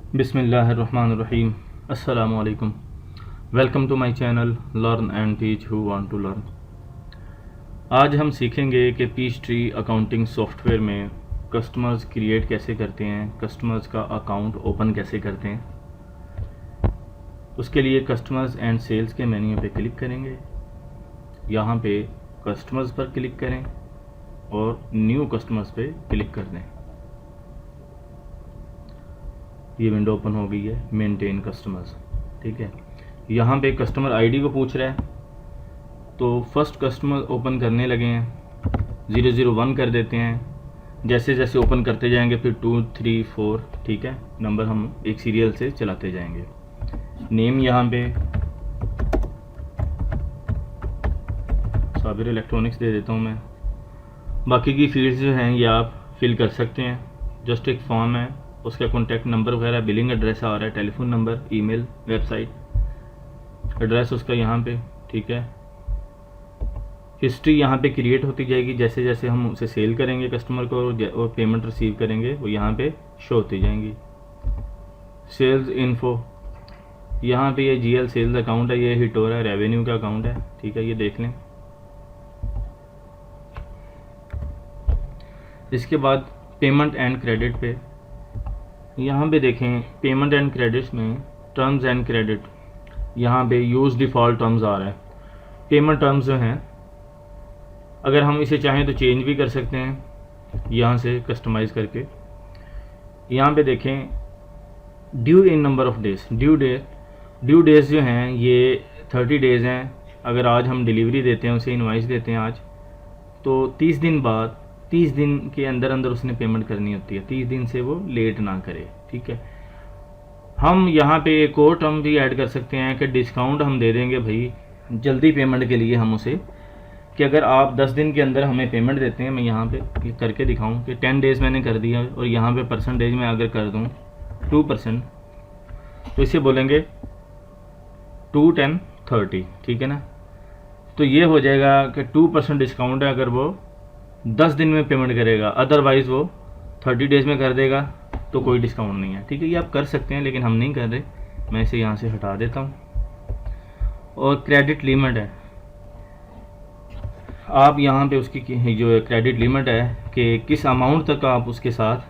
बिस्मिल्लाहिर्रहमानिर्रहीम। अस्सलामु अलैकुम। Welcome to my channel learn and teach who want to learn. आज हम सीखेंगे कि पीचट्री अकाउंटिंग सॉफ्टवेयर में कस्टमर्स क्रिएट कैसे करते हैं, कस्टमर्स का अकाउंट ओपन कैसे करते हैं। उसके लिए कस्टमर्स एंड सेल्स के मेन्यू पे क्लिक करेंगे, यहाँ पे कस्टमर्स पर क्लिक करें और न्यू कस्टमर्स पे क्लिक कर दें। ये विंडो ओपन हो गई है, मेंटेन कस्टमर्स। ठीक है, यहाँ पे कस्टमर आईडी को पूछ रहा है, तो फर्स्ट कस्टमर ओपन करने लगे हैं, 001 कर देते हैं। जैसे जैसे ओपन करते जाएंगे फिर 2, 3, 4, ठीक है, नंबर हम एक सीरियल से चलाते जाएंगे। नेम यहाँ पे साबिर इलेक्ट्रॉनिक्स दे देता हूँ मैं। बाकी की फील्ड्स जो हैं ये आप फिल कर सकते हैं, जस्ट एक फॉर्म है, उसका कॉन्टैक्ट नंबर वगैरह, बिलिंग एड्रेस आ रहा है, telephone number, email, website address उसका यहाँ पे। ठीक है, हिस्ट्री यहाँ पे क्रिएट होती जाएगी, जैसे जैसे हम उसे सेल करेंगे कस्टमर को और पेमेंट रिसीव करेंगे वो यहाँ पे शो होती जाएंगी। सेल्स इन्फो, यहाँ पे ये जीएल सेल्स अकाउंट है, ये हिटोरा रेवेन्यू का अकाउंट है। ठीक है, ये देख लें। इसके बाद पेमेंट एंड क्रेडिट पे, यहाँ पे देखें पेमेंट एंड क्रेडिट्स में टर्म्स एंड क्रेडिट, यहाँ पे यूज़ डिफ़ॉल्ट टर्म्स आ रहा है। पेमेंट टर्म्स जो हैं अगर हम इसे चाहें तो चेंज भी कर सकते हैं यहाँ से कस्टमाइज़ करके। यहाँ पे देखें due in number of days, due days जो हैं ये 30 डेज़ हैं। अगर आज हम डिलीवरी देते हैं, उसे इनवाइस देते हैं आज, तो 30 दिन बाद, 30 दिन के अंदर अंदर उसने पेमेंट करनी होती है, 30 दिन से वो लेट ना करे। ठीक है, हम यहाँ पे एक और टर्म भी ऐड कर सकते हैं कि डिस्काउंट हम दे देंगे भाई जल्दी पेमेंट के लिए हम उसे, कि अगर आप 10 दिन के अंदर हमें पेमेंट देते हैं, मैं यहाँ पे करके दिखाऊं कि 10 डेज़ मैंने कर दिया और यहाँ पे परसेंटेज में अगर कर दूँ 2%, तो इसे बोलेंगे 2, 10, 30। ठीक है ना, तो ये हो जाएगा कि 2% डिस्काउंट है अगर वो 10 दिन में पेमेंट करेगा, अदरवाइज़ वो 30 डेज़ में कर देगा तो कोई डिस्काउंट नहीं है। ठीक है, ये आप कर सकते हैं लेकिन हम नहीं कर रहे, मैं इसे यहाँ से हटा देता हूँ। और क्रेडिट लिमिट है, आप यहाँ पे उसकी जो क्रेडिट लिमिट है कि किस अमाउंट तक आप उसके साथ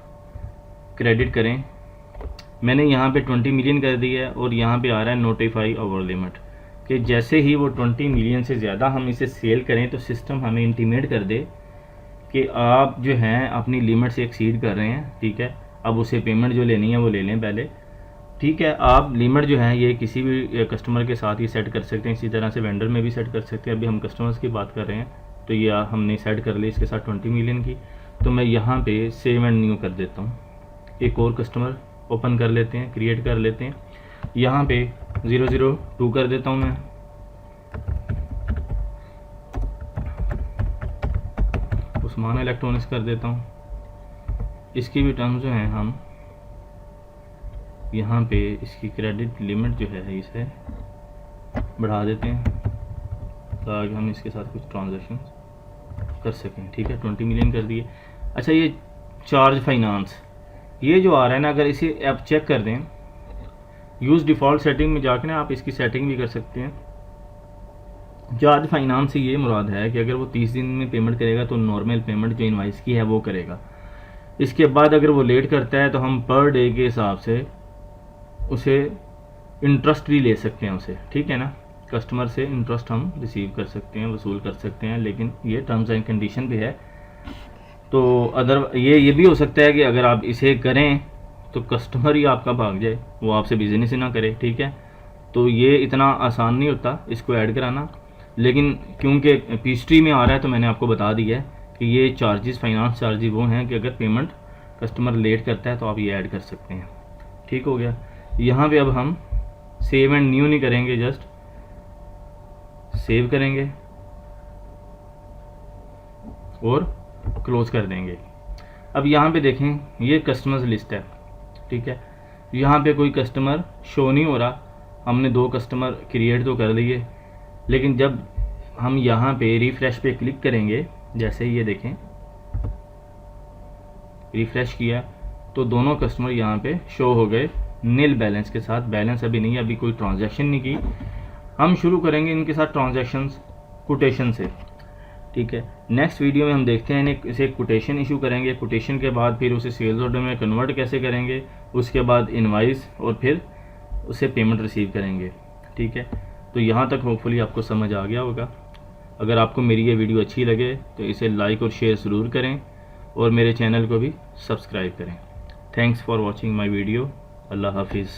क्रेडिट करें, मैंने यहाँ पे 20 मिलियन कर दी है और यहाँ पे आ रहा है नोटिफाई ओवर लिमिट, कि जैसे ही वो 20 मिलियन से ज़्यादा हम इसे सेल करें तो सिस्टम हमें इंटीमेट कर दे कि आप जो हैं अपनी लिमिट से एक्सीड कर रहे हैं। ठीक है, अब उसे पेमेंट जो लेनी है वो ले लें पहले। ठीक है, आप लिमिट जो है ये किसी भी कस्टमर के साथ ही सेट कर सकते हैं, इसी तरह से वेंडर में भी सेट कर सकते हैं। अभी हम कस्टमर्स की बात कर रहे हैं, तो ये हमने सेट कर ली इसके साथ 20 मिलियन की, तो मैं यहाँ पे सेव एंड न्यू कर देता हूँ। एक और कस्टमर ओपन कर लेते हैं, क्रिएट कर लेते हैं, यहाँ पे 002 कर देता हूँ मैं। उस्मान इलेक्ट्रॉनिक्स कर देता हूँ। इसकी भी टर्म्स जो हैं हम यहाँ पे इसकी क्रेडिट लिमिट जो है इसे बढ़ा देते हैं ताकि हम इसके साथ कुछ ट्रांजैक्शन कर सकें। ठीक है, 20 मिलियन कर दिए। अच्छा, ये चार्ज फाइनेंस ये जो आ रहा है ना, अगर इसे आप चेक कर दें, यूज़ डिफ़ॉल्ट सेटिंग में जाकर ना आप इसकी सेटिंग भी कर सकते हैं। चार्ज फाइनेंस से ये मुराद है कि अगर वो 30 दिन में पेमेंट करेगा तो नॉर्मल पेमेंट जो इनवाइस की है वो करेगा। इसके बाद अगर वो लेट करता है तो हम पर डे के हिसाब से उसे इंटरेस्ट भी ले सकते हैं उसे। ठीक है ना, कस्टमर से इंटरेस्ट हम रिसीव कर सकते हैं, वसूल कर सकते हैं, लेकिन ये टर्म्स एंड कंडीशन भी है। तो अदर ये भी हो सकता है कि अगर आप इसे करें तो कस्टमर ही आपका भाग जाए, वो आपसे बिजनेस ही ना करे। ठीक है, तो ये इतना आसान नहीं होता इसको ऐड कराना, लेकिन क्योंकि पीचट्री में आ रहा है तो मैंने आपको बता दिया है कि ये चार्जेस, फाइनेंस चार्जेस वो हैं कि अगर पेमेंट कस्टमर लेट करता है तो आप ये ऐड कर सकते हैं। ठीक हो गया, यहाँ पे अब हम सेव एंड न्यू नहीं करेंगे, जस्ट सेव करेंगे और क्लोज कर देंगे। अब यहाँ पे देखें ये कस्टमर्स लिस्ट है। ठीक है, यहाँ पे कोई कस्टमर शो नहीं हो रहा, हमने 2 कस्टमर क्रिएट तो कर लिए, लेकिन जब हम यहाँ पे रिफ़्रेश पे क्लिक करेंगे, जैसे ये देखें रिफ़्रेश किया तो दोनों कस्टमर यहाँ पे शो हो गए नील बैलेंस के साथ। बैलेंस अभी नहीं है, अभी कोई ट्रांजैक्शन नहीं की। हम शुरू करेंगे इनके साथ ट्रांजैक्शंस कोटेशन से, ठीक है। नेक्स्ट वीडियो में हम देखते हैं इसे कोटेशन इशू करेंगे, कोटेशन के बाद फिर उसे सेल्स ऑर्डर में कन्वर्ट कैसे करेंगे, उसके बाद इनवाइस और फिर उसे पेमेंट रिसीव करेंगे, ठीक है। तो यहाँ तक होपफुली आपको समझ आ गया होगा। अगर आपको मेरी ये वीडियो अच्छी लगे तो इसे लाइक और शेयर ज़रूर करें और मेरे चैनल को भी सब्सक्राइब करें। Thanks for watching my video. अल्लाह हाफिज़।